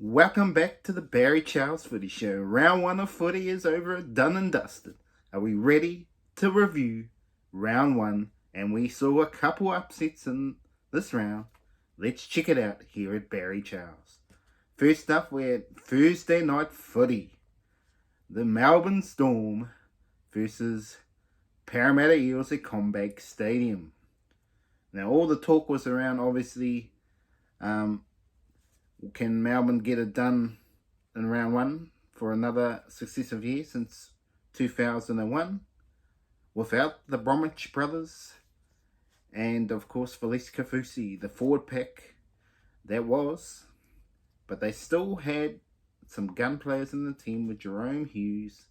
Welcome back to the Barry Charles Footy Show. Round one of footy is over, done and dusted. Are we ready to review round one? And we saw a couple upsets in this round. Let's check it out here at Barry Charles. First up, we had Thursday night footy. The Melbourne Storm versus Parramatta Eels at Combank Stadium. Now, all the talk was around, obviously, can Melbourne get it done in round one for another successive year since 2001 without the Bromwich brothers and, of course, Felice Kafusi, the forward pack that was. But they still had some gun players in the team with Jerome Hughes,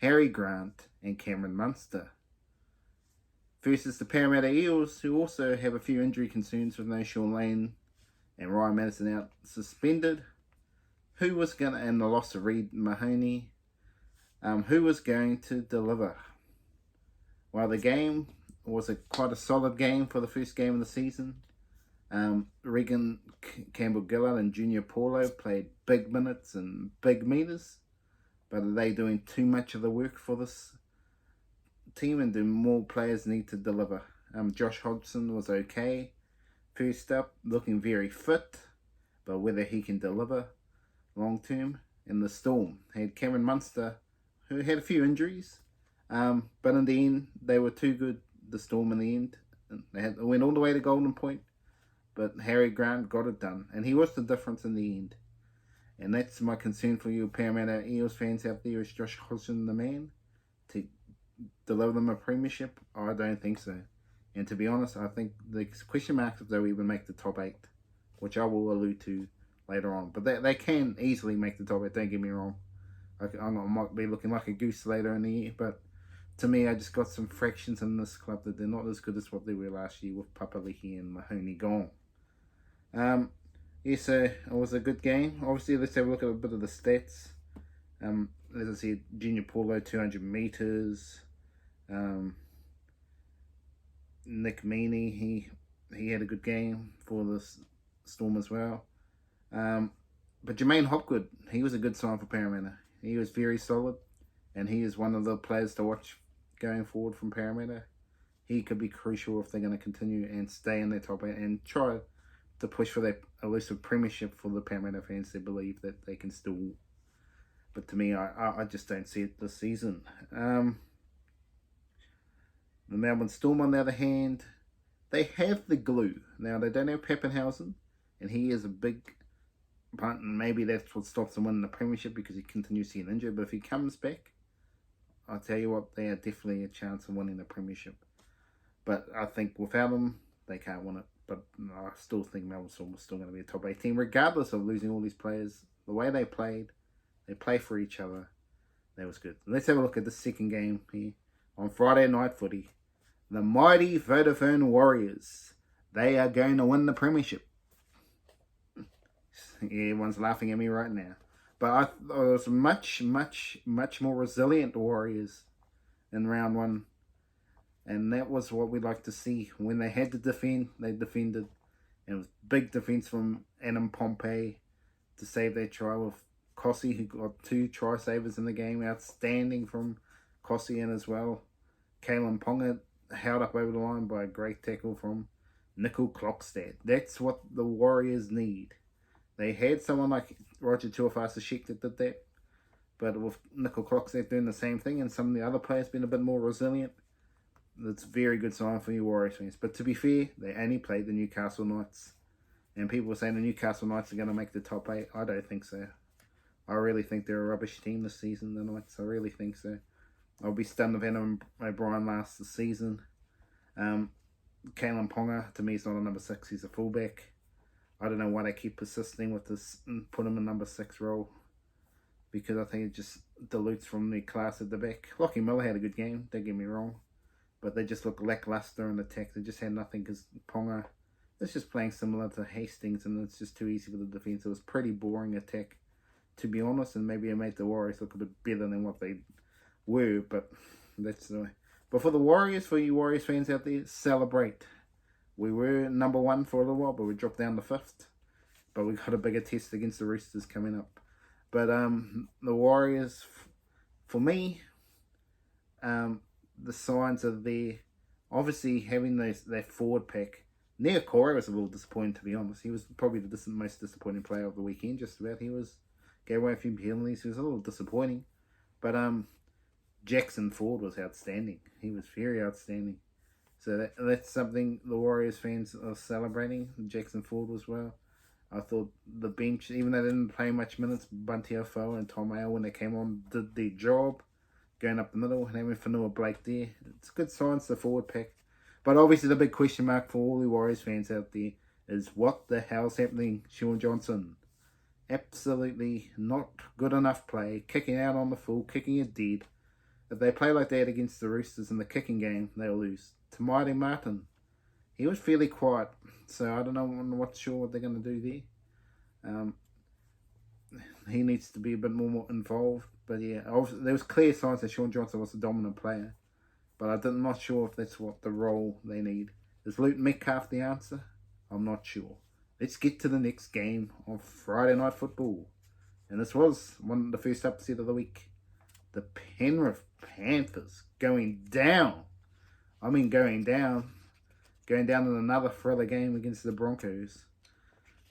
Harry Grant, and Cameron Munster. Versus the Parramatta Eels, who also have a few injury concerns with no Sean Lane and Ryan Madison out suspended. Who was going to, and the loss of Reid Mahoney, who was going to deliver? Well, the game was quite a solid game for the first game of the season. Regan Campbell-Gillard and Junior Paulo played big minutes and big meters, but are they doing too much of the work for this team, and do more players need to deliver? Josh Hodgson was okay. First up, looking very fit, but whether he can deliver long term. In the Storm, had Cameron Munster, who had a few injuries, but in the end, they were too good, the Storm, in the end. They went all the way to Golden Point, but Harry Grant got it done, and he was the difference in the end. And that's my concern for you Parramatta Eels fans out there. Is Josh Hodgson the man to deliver them a premiership? I don't think so. And to be honest, I think the question marks if they'll even make the top 8, which I will allude to later on. But they can easily make the top 8, don't get me wrong. I might be looking like a goose later in the year, but to me, I just got some fractions in this club that they're not as good as what they were last year with Papali'i and Mahoney gone. So it was a good game. Obviously, let's have a look at a bit of the stats. As I said, Junior Paulo, 200 metres. Nick Meaney, he had a good game for the Storm as well. But Jermaine Hopgood, he was a good sign for Parramatta. He was very solid, and he is one of the players to watch going forward from Parramatta. He could be crucial if they're going to continue and stay in their top 8 and try to push for that elusive premiership for the Parramatta fans. They believe that they can still. But to me, I just don't see it this season. The Melbourne Storm, on the other hand, they have the glue. Now, they don't have Pappenhausen, and he is a big punt, and maybe that's what stops them winning the premiership because he continues to get injured. But if he comes back, I'll tell you what, they are definitely a chance of winning the premiership. But I think without him, they can't win it. But I still think Melbourne Storm is still going to be a top 8 team, regardless of losing all these players. The way they play for each other. That was good. Let's have a look at the second game here on Friday night footy. The mighty Vodafone Warriors. They are going to win the premiership. Everyone's laughing at me right now. But I thought it was much more resilient Warriors in round one. And that was what we'd like to see. When they had to defend, they defended. And it was big defense from Adam Pompey to save their try with Kossi, who got 2 try savers in the game. Outstanding from Kossi in as well. Kalen Ponga held up over the line by a great tackle from Nickel Klokstad. That's what the Warriors need. They had someone like Roger Tuafasa-Sheck that did that, but with Nickel Klokstad doing the same thing and some of the other players being a bit more resilient, that's a very good sign for you Warriors fans. But to be fair, they only played the Newcastle Knights, and people were saying the Newcastle Knights are going to make the top 8. I don't think so. I really think they're a rubbish team this season, the Knights. I really think so. I'll be stunned if Adam O'Brien lasts the season. Kalen Ponga, to me, is not a number 6. He's a fullback. I don't know why they keep persisting with this and put him in number 6 role, because I think it just dilutes from the class at the back. Lockie Miller had a good game, don't get me wrong, but they just look lackluster in attack. They just had nothing because Ponga is just playing similar to Hastings, and it's just too easy for the defence. It was pretty boring attack, to be honest, and maybe it made the Warriors look a bit better than what they were, but that's the way. But for the Warriors, for you Warriors fans out there, celebrate. We were number 1 for a little while, but we dropped down to 5th. but we got a bigger test against the Roosters coming up. But the Warriors, for me, the signs are there. Obviously, having that forward pack. Nia Corey was a little disappointing, to be honest. He was probably the most disappointing player of the weekend, just about. He gave away a few penalties. He was a little disappointing. But Jackson Ford was outstanding. He was very outstanding. So that's something the Warriors fans are celebrating. Jackson Ford as well. I thought the bench, even though they didn't play much minutes, Bunty Afoa and Tom Hale, when they came on, did their job, going up the middle and having Whanua Blake there. It's good signs, the forward pack. But obviously the big question mark for all the Warriors fans out there is what the hell's happening, Shaun Johnson? Absolutely not good enough play, kicking out on the full, kicking it dead. If they play like that against the Roosters in the kicking game, they'll lose. Tamati Martin, he was fairly quiet, so I don't know, I'm not sure what they're going to do there. He needs to be a bit more involved. But yeah, there was clear signs that Shaun Johnson was a dominant player. But I'm not sure if that's what the role they need. Is Luton Metcalf the answer? I'm not sure. Let's get to the next game of Friday Night Football. And this was the first upset of the week. The Penrith Panthers going down. I mean going down. Going down in another thriller game against the Broncos.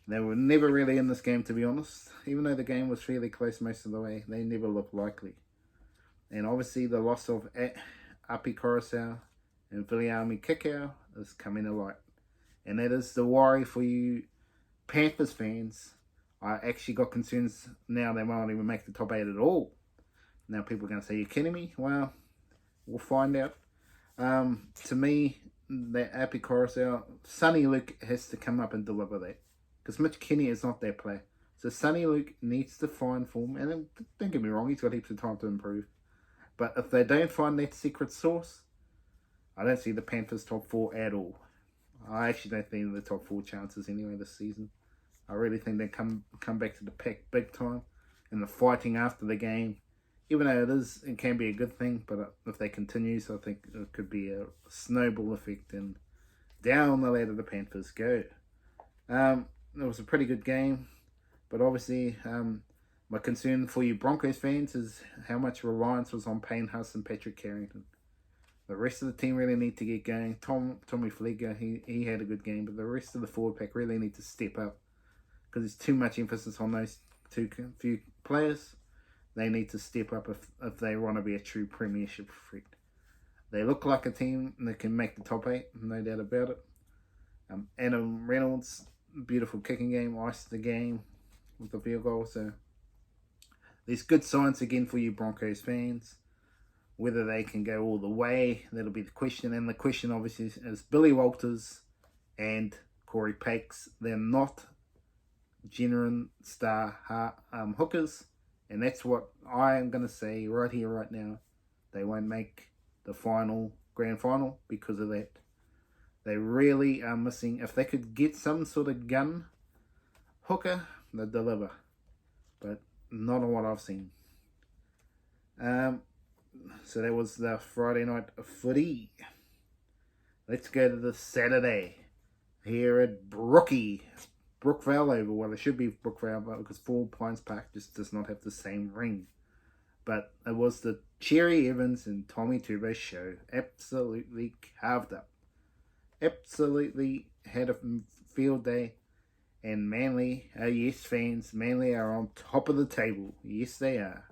They were never really in this game, to be honest. Even though the game was fairly close most of the way, they never looked likely. And obviously the loss of Api Coruscant and Viliami Kikau is coming to light. And that is the worry for you Panthers fans. I actually got concerns now they won't even make the top 8 at all. Now people are going to say, you're kidding me? Well, we'll find out. To me, that Api Coruscant, Sonny Luke has to come up and deliver that. Because Mitch Kenny is not that player. So Sonny Luke needs to find form. And don't get me wrong, he's got heaps of time to improve. But if they don't find that secret sauce, I don't see the Panthers top 4 at all. I actually don't think they're the top 4 chances anyway this season. I really think they come back to the pack big time. And the fighting after the game, even though it can be a good thing, but if they continue, so I think it could be a snowball effect. And down the ladder the Panthers go. It was a pretty good game. But obviously, my concern for you Broncos fans is how much reliance was on Payne Huss and Patrick Carrington. The rest of the team really need to get going. Tommy Flegler, he had a good game, but the rest of the forward pack really need to step up because there's too much emphasis on those few players. They need to step up if they want to be a true premiership threat. They look like a team that can make the top 8, no doubt about it. Adam Reynolds, beautiful kicking game, iced the game with the field goal. So there's good signs again for you Broncos fans. Whether they can go all the way, that'll be the question. And the question obviously is Billy Walters and Corey Pakes. They're not genuine star hookers. And that's what I am going to say right here, right now. They won't make the grand final because of that. They really are missing. If they could get some sort of gun hooker, they'd deliver. But not on what I've seen. So that was the Friday night footy. Let's go to the Saturday here at Brookvale Oval. Well, it should be Brookvale, but because Four Pines Park just does not have the same ring. But it was the Cherry Evans and Tommy Turbo show. Absolutely carved up. Absolutely had a field day. And Manly, yes fans, Manly are on top of the table. Yes, they are.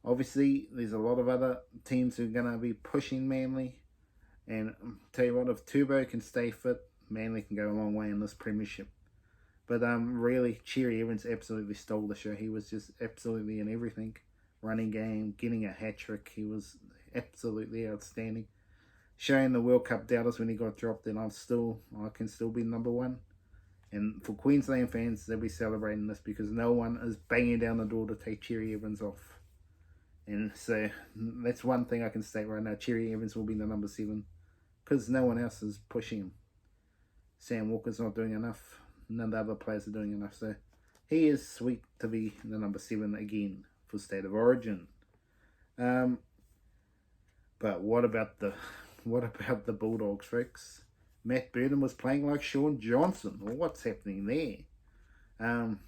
Obviously, there's a lot of other teams who are going to be pushing Manly. And I'll tell you what, if Turbo can stay fit, Manly can go a long way in this premiership. But really, Cherry Evans absolutely stole the show. He was just absolutely in everything. Running game, getting a hat-trick. He was absolutely outstanding. Showing the World Cup doubters when he got dropped that I can still be number 1. And for Queensland fans, they'll be celebrating this because no one is banging down the door to take Cherry Evans off. And so that's one thing I can state right now. Cherry Evans will be the number 7 because no one else is pushing him. Sam Walker's not doing enough. None of the other players are doing enough. So he is sweet to be the number 7 again for State of Origin. But what about the Bulldogs, folks? Matt Burton was playing like Shaun Johnson. Well, what's happening there? Um,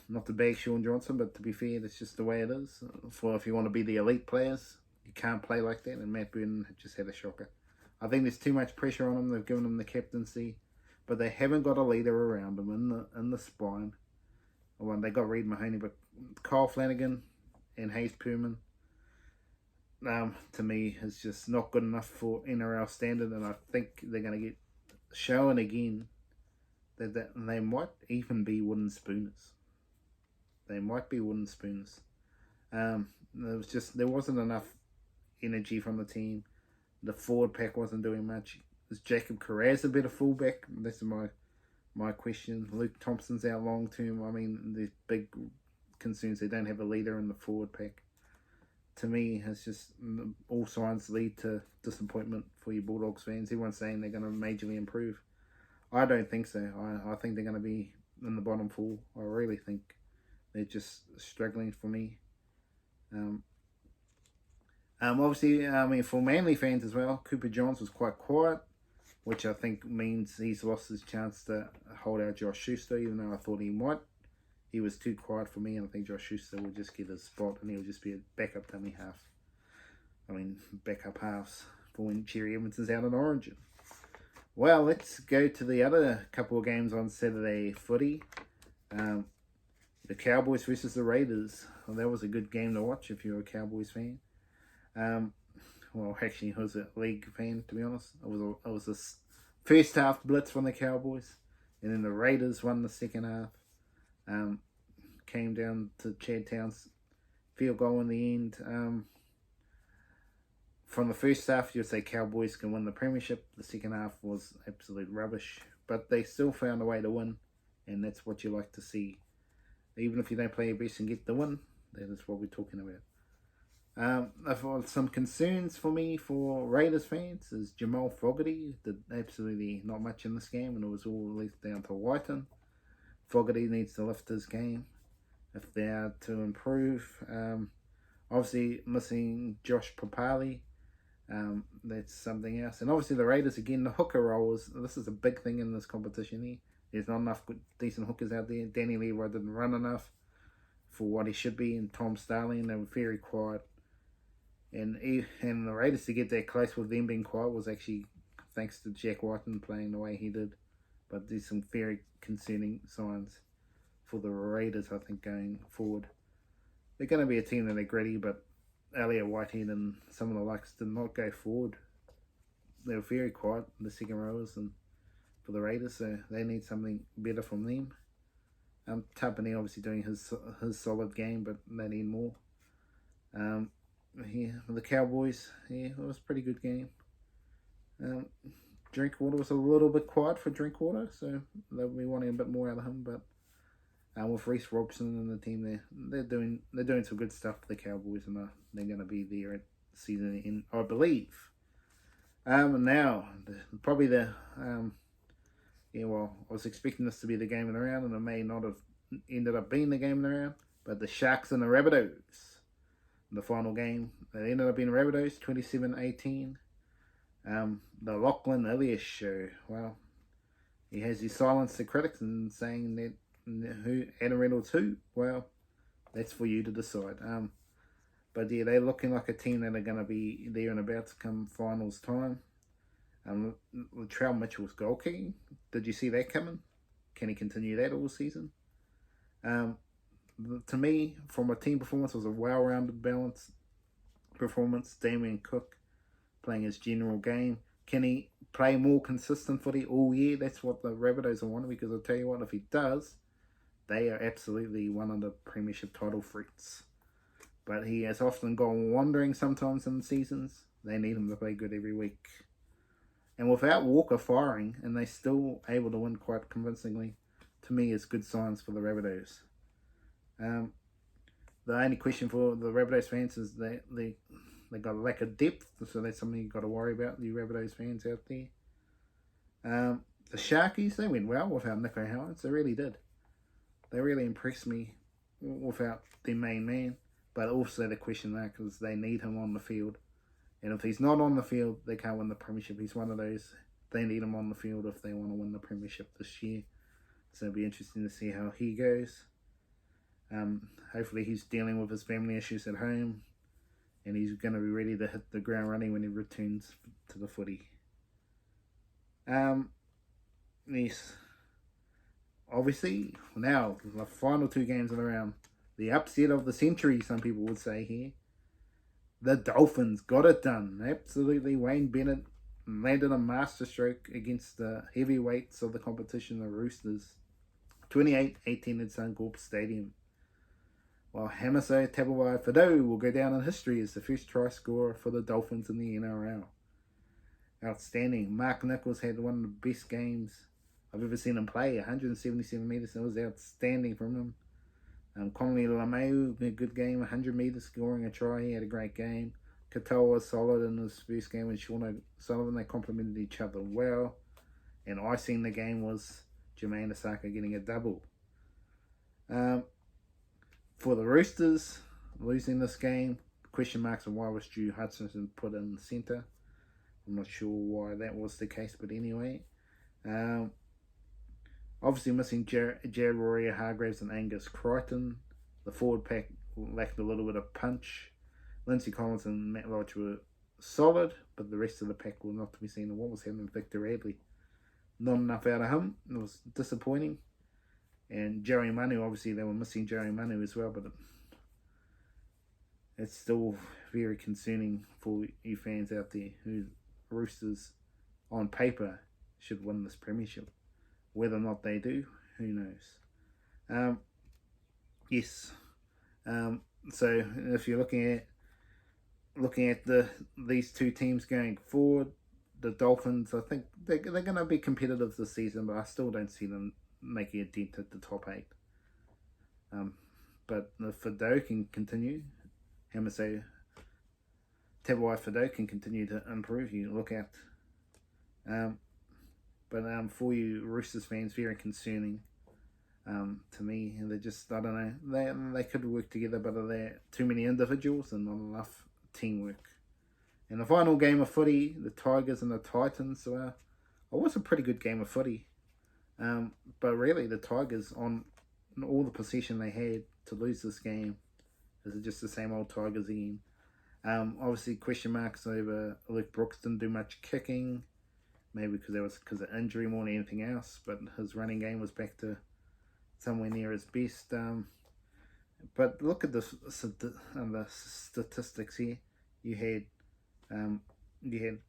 Not to bag Sean Johnson, but to be fair, that's just the way it is. For if you want to be the elite players, you can't play like that. And Matt Burton just had a shocker. I think there's too much pressure on him. They've given him the captaincy, but they haven't got a leader around him in the spine. Well, they got Reid Mahoney, but Kyle Flanagan and Hayes Perman, to me, is just not good enough for NRL standard. And I think they're going to get shown again that they might even be wooden spooners. They might be wooden spoons. There wasn't enough energy from the team. The forward pack wasn't doing much. Is Jacob Carraz a better fullback? That's my question. Luke Thompson's out long term. I mean, there's big concerns they don't have a leader in the forward pack. To me, it's just all signs lead to disappointment for you Bulldogs fans. Everyone's saying they're going to majorly improve. I don't think so. I think they're going to be in the bottom four. I really think they're just struggling for me. Obviously, I mean, for Manly fans as well, Cooper Johns was quite quiet, which I think means he's lost his chance to hold out Josh Schuster, even though I thought he might. He was too quiet for me, and I think Josh Schuster will just get his spot, and he'll just be a backup dummy half. I mean, backup halves for when Cherry Evans is out in Origin. Well, let's go to the other couple of games on Saturday footy. The Cowboys versus the Raiders. Well, that was a good game to watch if you're a Cowboys fan. Well, actually, I was a league fan, to be honest. It was a first half blitz from the Cowboys, and then the Raiders won the second half. Came down to Chad Towns' field goal in the end. From the first half, you'd say Cowboys can win the premiership. The second half was absolute rubbish, but they still found a way to win, and that's what you like to see. Even if you don't play your best and get the win, that is what we're talking about. Some concerns for me for Raiders fans is Jamal Fogarty did absolutely not much in this game, and it was all left down to Whiten. Fogarty needs to lift his game if they are to improve. Obviously, missing Josh Papali. That's something else. And obviously, the Raiders, again, the hooker role this is a big thing in this competition here. There's not enough good, decent hookers out there. Danny Leroy didn't run enough for what he should be, and Tom Starling, they were very quiet. And the Raiders to get that close with them being quiet was actually thanks to Jack Whiten playing the way he did. But there's some very concerning signs for the Raiders, I think, going forward. They're going to be a team that are gritty, but Elliot Whitehead and some of the likes did not go forward. They were very quiet, the second rowers, and for the Raiders, so they need something better from them. Tapani obviously doing his solid game, but they need more. The Cowboys, it was a pretty good game. Drinkwater was a little bit quiet for Drinkwater, so they'll be wanting a bit more out of him. But with Reece Robson and the team, they're doing some good stuff for the Cowboys, and they're going to be there at season end, I believe. Now I was expecting this to be the game of the round, and it may not have ended up being the game of the round. But the Sharks and the Rabbitohs, the final game, they ended up being Rabbitohs 27-18. The Lachlan Ilias show. Well, he has his silenced the critics and saying that who Adam Reynolds who. Well, that's for you to decide. But yeah, they're looking like a team that are going to be there and about to come finals time. Latrell Mitchell's goal kicking. Did you see that coming? Can he continue that all season? To me, from a team performance, it was a well-rounded, balanced performance. Damien Cook playing his general game. Can he play more consistent footy all year? That's what the Rabbitohs are wanting, because I'll tell you what, if he does, they are absolutely one of the premiership title threats. But he has often gone wandering sometimes in the seasons. They need him to play good every week. And without Walker firing, and they still able to win quite convincingly, to me is good signs for the Rabbitohs. The only question for the Rabbitohs fans is that they got a lack of depth, so that's something you've got to worry about, you Rabbitohs fans out there. The Sharkies, they went well without Nico Howard, they really did. They really impressed me without their main man, but also the question mark is they need him on the field. And if he's not on the field, they can't win the premiership. He's one of those, they need him on the field if they want to win the premiership this year. So it'll be interesting to see how he goes. Hopefully he's dealing with his family issues at home, and he's going to be ready to hit the ground running when he returns to the footy. Yes. Obviously, now the final 2 games of the round, the upset of the century, some people would say here. The Dolphins got it done. Absolutely, Wayne Bennett landed a masterstroke against the heavyweights of the competition, the Roosters. 28-18 at Suncorp Stadium. While Hamiso Tabuai-Fidow will go down in history as the first try scorer for the Dolphins in the NRL. Outstanding. Mark Nichols had one of the best games I've ever seen him play. 177 metres. It was outstanding from him. Conley Lameu, a good game. 100 metres, scoring a try. He had a great game. Katoa was solid in his first game with Sean O'Sullivan. They complemented each other well. And icing the game was Jermaine Osaka getting a double. For the Roosters, losing this game, question marks on why was Stu Hutchinson put in the centre. I'm not sure why that was the case, but anyway. Obviously missing Jared Rory, Hargraves and Angus Crichton. The forward pack lacked a little bit of punch. Lindsay Collins and Matt Lodge were solid, but the rest of the pack were not to be seen. And what was happening with Victor Radley? Not enough out of him. It was disappointing. And Jerry Manu, obviously they were missing Jerry Manu as well, but it's still very concerning for you fans out there who Roosters on paper should win this premiership. Whether or not they do, who knows? Yes. So if you're looking at these 2 teams going forward, the Dolphins, I think they're going to be competitive this season, but I still don't see them making a dent at the top 8. But if Fidow can continue, Hamiso Tabuai-Fidow can continue to improve, you look at. But for you Roosters fans, very concerning to me. They're just, I don't know, they could work together, but they're too many individuals and not enough teamwork. In the final game of footy, the Tigers and the Titans, it was a pretty good game of footy. But really, the Tigers, on all the possession they had to lose this game, is just the same old Tigers again. Obviously, question marks over Luke Brooks. Didn't do much kicking. Maybe because of injury more than anything else. But his running game was back to somewhere near his best. But look at the statistics here. You had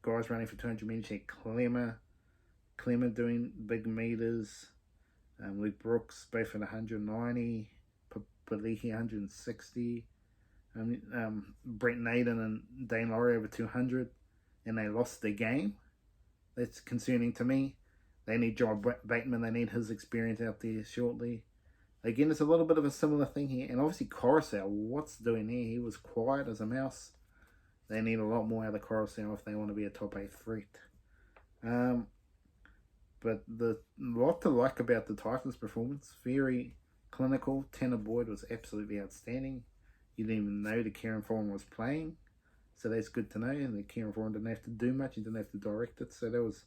guys running for 200 metres. You had Clemmer doing big meters. Luke Brooks both at 190. Palihi 160. Brent Naden and Dane Laurie over 200. And they lost the game. That's concerning to me. They need John Bateman. They need his experience out there shortly. Again, it's a little bit of a similar thing here. And obviously Coruscant, what's doing there? He was quiet as a mouse. They need a lot more out of Coruscant if they want to be a top 8 threat. But the lot to like about the Titans' performance, very clinical. Tanner Boyd was absolutely outstanding. You didn't even know that Kieran Foran was playing. So that's good to know. And that Kieran Foran didn't have to do much. He didn't have to direct it. So that was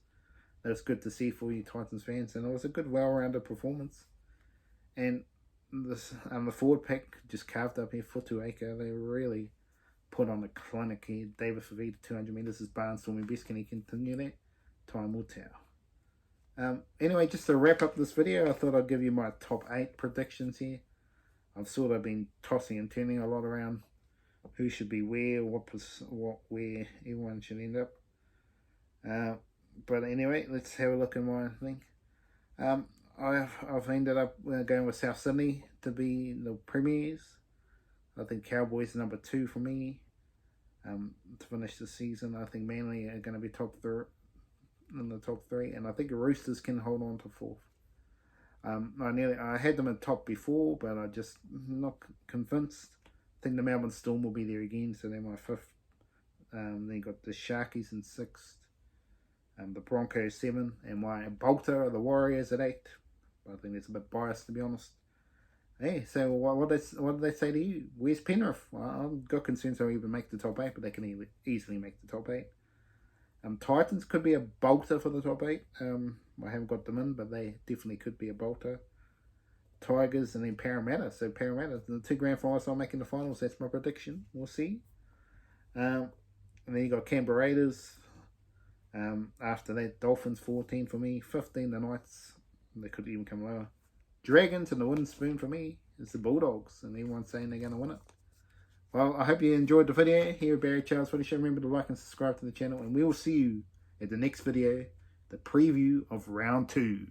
good to see for you Titans fans. And it was a good, well-rounded performance. And the forward pack just carved up here. Futuaka, they really put on a clinic here. David Fafita, 200 metres is barnstorming best. Can he continue that? Time will tell. Anyway, just to wrap up this video, I thought I'd give you my top 8 predictions here. I've sort of been tossing and turning a lot around who should be where, where everyone should end up. But anyway, let's have a look at my thing. I've ended up going with South Sydney to be the premiers. I think Cowboys are number 2 for me to finish the season. I think Manly are going to be in the top 3, and I think the Roosters can hold on to 4th. I had them at top before, but I just not convinced. I think the Melbourne Storm will be there again, so they're my 5th. Then you got the Sharkies in 6th, the Broncos 7, and my Bolter, the Warriors at 8. I think that's a bit biased, to be honest. Hey, so what did they say to you? Where's Penrith? Well, I've got concerns they'll even make the top 8, but they can easily make the top 8. Titans could be a bolter for the top 8. I haven't got them in, but they definitely could be a bolter. Tigers and then Parramatta. So Parramatta, the 2 grand finals are making the finals. That's my prediction. We'll see. And then you got Canberra Raiders. After that, Dolphins 14 for me. 15 the Knights. They could even come lower. Dragons and the wooden spoon for me is the Bulldogs. And everyone's saying they're going to win it. Well, I hope you enjoyed the video here at Barry Charles Footy Show. Remember to like and subscribe to the channel. And we will see you at the next video, the preview of round 2.